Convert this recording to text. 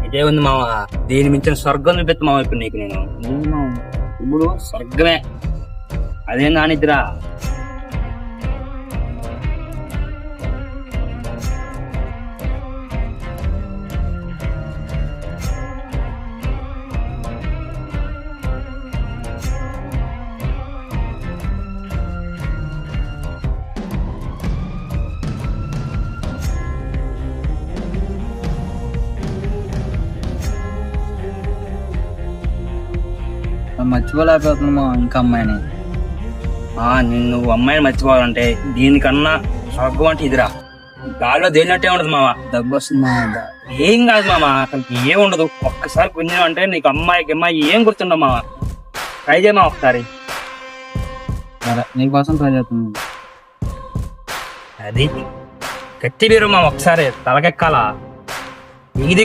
ఇదే ఉంది మామ, దీని మించిన స్వర్గం చూపిస్తా మామ ఇప్పుడు నీకు నేను. ఇప్పుడు స్వర్గమే, అదేం నానిద్రా. మర్చిపోలేకపోతున్నామా ఇంకా అమ్మాయిని. నిన్ను అమ్మాయిని మర్చిపోవాలంటే దీనికన్నా స్వర్గం అంటే ఇదిరా. గాల్లో తేలినట్టే ఉండదు మామ. డబ్బు వస్తుందా? ఏం కాదు మామ, అసలు ఏం ఉండదు. ఒక్కసారి పుణ్యం నీకు అమ్మాయికి ఏం గుర్తుండవు మామ. ట్రై చేయమా ఒకసారి. సరే నీకోసం ట్రై చేస్తున్నాను. అది గట్టి వీరు మామ, ఒకసారి తలకెక్కాలా ఇది.